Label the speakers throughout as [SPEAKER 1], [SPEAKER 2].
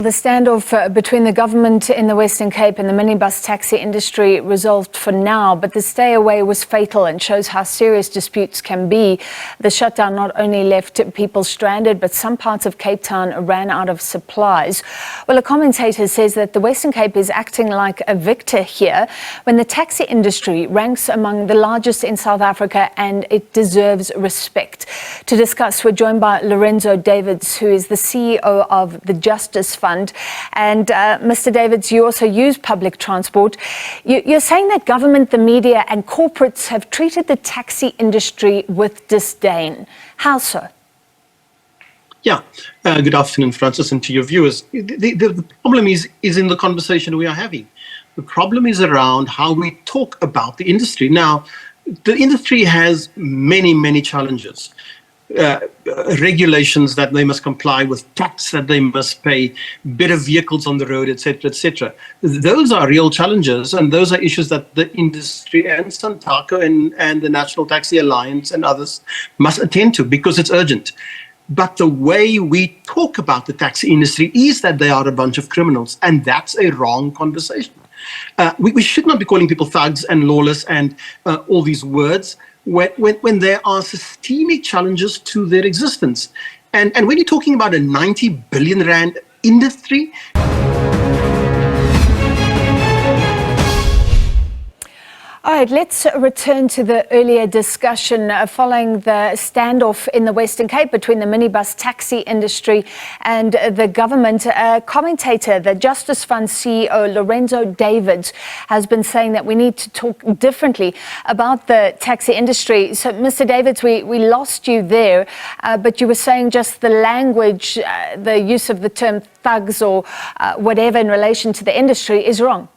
[SPEAKER 1] The standoff between the government in the Western Cape and the minibus taxi industry resolved for now, but the stay away was fatal and shows how serious disputes can be. The shutdown not only left people stranded, but some parts of Cape Town ran out of supplies. Well, a commentator says that the Western Cape is acting like a victor here when the taxi industry ranks among the largest in South Africa and it deserves respect. To discuss, we're joined by Lorenzo Davids, who is the CEO of the Justice Fund. And Mr. Davids, you also use public transport. You're saying that government, the media and corporates have treated the taxi industry with disdain. How so?
[SPEAKER 2] Yeah, good afternoon, Francis, and to your viewers. The problem is in the conversation we are having. The problem is around how we talk about the industry. Now, the industry has many challenges. Regulations that they must comply with, tax that they must pay, better vehicles on the road, etc., etc. Those are real challenges, and those are issues that the industry and Santaco and the National Taxi Alliance and others must attend to because it's urgent. But the way we talk about the taxi industry is that they are a bunch of criminals, and that's a wrong conversation. We should not be calling people thugs and lawless and all these words when there are systemic challenges to their existence. And when you're talking about a 90 billion rand industry.
[SPEAKER 1] All right, let's return to the earlier discussion following the standoff in the Western Cape between the minibus taxi industry and the government. Commentator, the Justice Fund CEO, Lorenzo Davids, has been saying that we need to talk differently about the taxi industry. So, Mr. Davids, we lost you there, but you were saying just the language, the use of the term thugs or whatever in relation to the industry is wrong.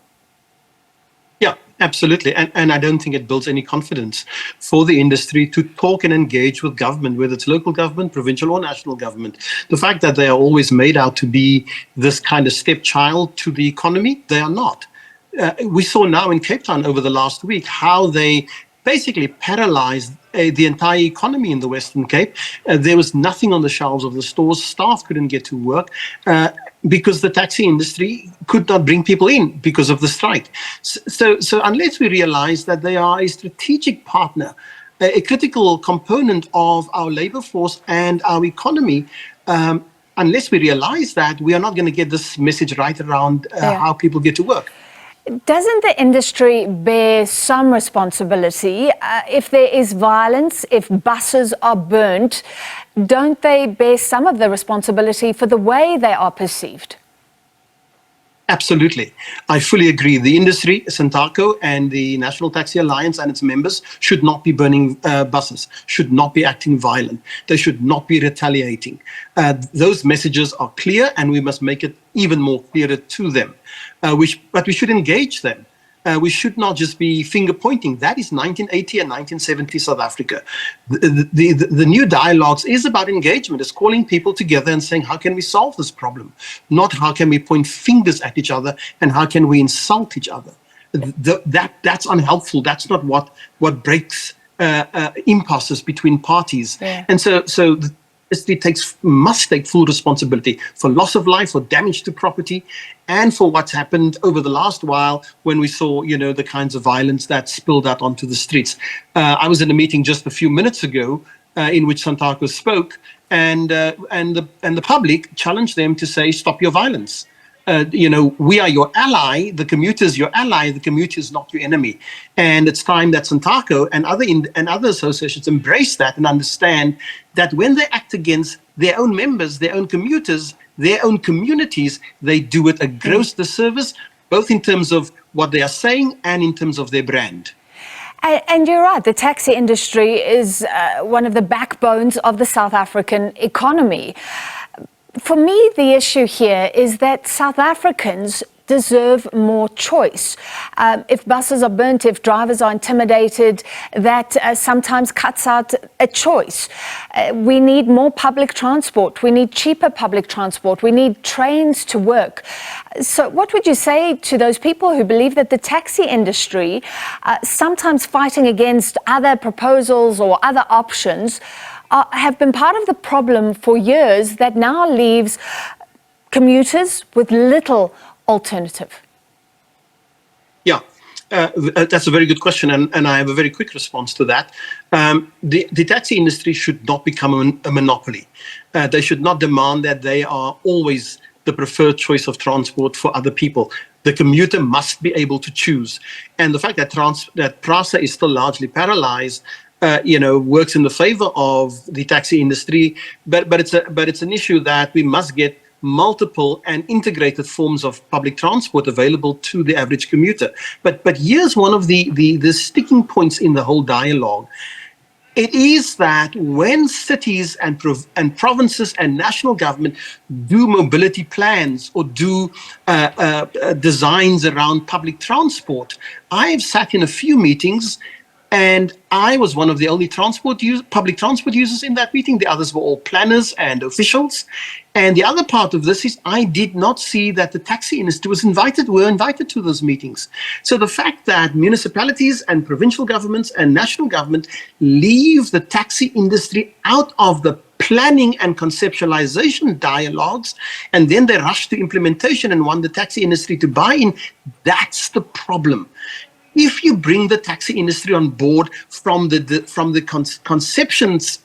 [SPEAKER 2] Yeah, absolutely. And I don't think it builds any confidence for the industry to talk and engage with government, whether it's local government, provincial or national government. The fact that they are always made out to be this kind of stepchild to the economy, they are not. We saw now in Cape Town over the last week how they basically paralyzed the entire economy in the Western Cape. There was nothing on the shelves of the stores. Staff couldn't get to work because the taxi industry could not bring people in because of the strike. So unless we realize that they are a strategic partner, a critical component of our labor force and our economy, unless we realize that, we are not going to get this message right around how people get to work.
[SPEAKER 1] Doesn't the industry bear some responsibility if there is violence, if buses are burnt? Don't they bear some of the responsibility for the way they are perceived?
[SPEAKER 2] Absolutely. I fully agree. The industry, Santaco and the National Taxi Alliance and its members should not be burning buses, should not be acting violent. They should not be retaliating. Those messages are clear and we must make it even more clearer to them. But we should engage them. We should not just be finger pointing. That is 1980 and 1970 South Africa. The new dialogues is about engagement. It's calling people together and saying, how can we solve this problem? Not how can we point fingers at each other and how can we insult each other? That's unhelpful. That's not what breaks impasses between parties. Yeah. And so the industry must take full responsibility for loss of life, for damage to property, and for what's happened over the last while when we saw, the kinds of violence that spilled out onto the streets. I was in a meeting just a few minutes ago in which Santaco spoke, and the public challenged them to say, stop your violence. We are your ally, the commuter is your ally, the commuter is not your enemy. And it's time that Santaco and other associations embrace that and understand that when they act against their own members, their own commuters, their own communities, they do it a gross disservice, both in terms of what they are saying and in terms of their brand.
[SPEAKER 1] And you're right, the taxi industry is one of the backbones of the South African economy. For me, the issue here is that South Africans deserve more choice. If buses are burnt, if drivers are intimidated, that sometimes cuts out a choice. We need more public transport. We need cheaper public transport. We need trains to work. So what would you say to those people who believe that the taxi industry, sometimes fighting against other proposals or other options, have been part of the problem for years that now leaves commuters with little alternative?
[SPEAKER 2] Yeah, that's a very good question, and I have a very quick response to that. The taxi industry should not become a monopoly. They should not demand that they are always the preferred choice of transport for other people. The commuter must be able to choose. And the fact that PRASA is still largely paralyzed, works in the favor of the taxi industry. But it's an issue that we must get multiple and integrated forms of public transport available to the average commuter. But here's one of the sticking points in the whole dialogue. It is that when cities and provinces and national government do mobility plans or do designs around public transport, I've sat in a few meetings, and I was one of the only public transport users in that meeting. The others were all planners and officials. And the other part of this is I did not see that the taxi industry were invited to those meetings. So the fact that municipalities and provincial governments and national government leave the taxi industry out of the planning and conceptualization dialogues, and then they rush to implementation and want the taxi industry to buy in, that's the problem. If you bring the taxi industry on board from the conceptions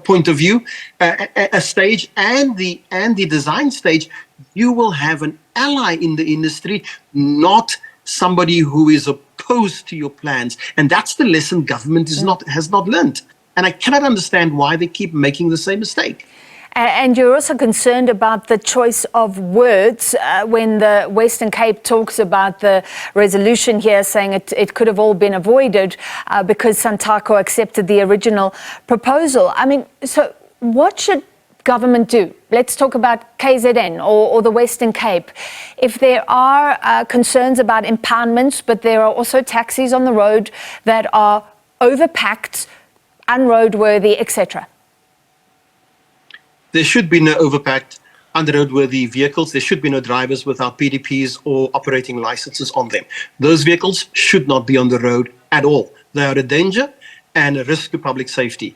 [SPEAKER 2] point of view, a stage, and the design stage, you will have an ally in the industry, not somebody who is opposed to your plans. And that's the lesson government has not learned. And I cannot understand why they keep making the same mistake.
[SPEAKER 1] And you're also concerned about the choice of words when the Western Cape talks about the resolution here, saying it could have all been avoided because Santaco accepted the original proposal. I mean, so what should government do? Let's talk about KZN or the Western Cape. If there are concerns about impoundments, but there are also taxis on the road that are overpacked, unroadworthy, etc.
[SPEAKER 2] There should be no overpacked, unroadworthy vehicles. There should be no drivers without PDPs or operating licenses on them. Those vehicles should not be on the road at all. They are a danger and a risk to public safety.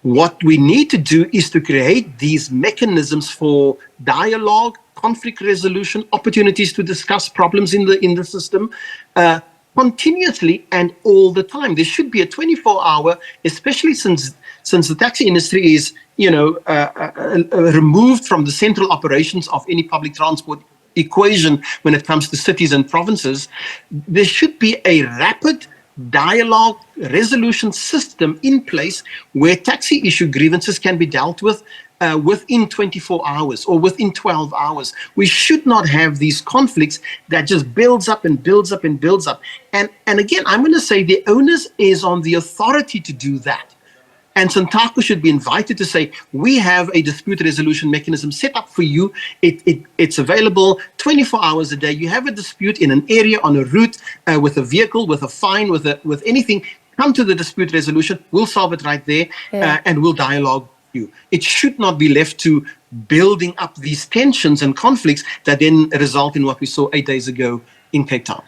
[SPEAKER 2] What we need to do is to create these mechanisms for dialogue, conflict resolution, opportunities to discuss problems in the system, continuously and all the time. There should be a 24-hour, especially since the taxi industry is, removed from the central operations of any public transport equation when it comes to cities and provinces. There should be a rapid dialogue resolution system in place where taxi issue grievances can be dealt with within 24 hours or within 12 hours. We should not have these conflicts that just builds up and builds up and builds up. And again, I'm going to say the onus is on the authority to do that. And Santaco should be invited to say, we have a dispute resolution mechanism set up for you. It's available 24 hours a day. You have a dispute in an area, on a route, with a vehicle, with a fine, with anything. Come to the dispute resolution. We'll solve it right there, and we'll dialogue with you. It should not be left to building up these tensions and conflicts that then result in what we saw 8 days ago in Cape Town.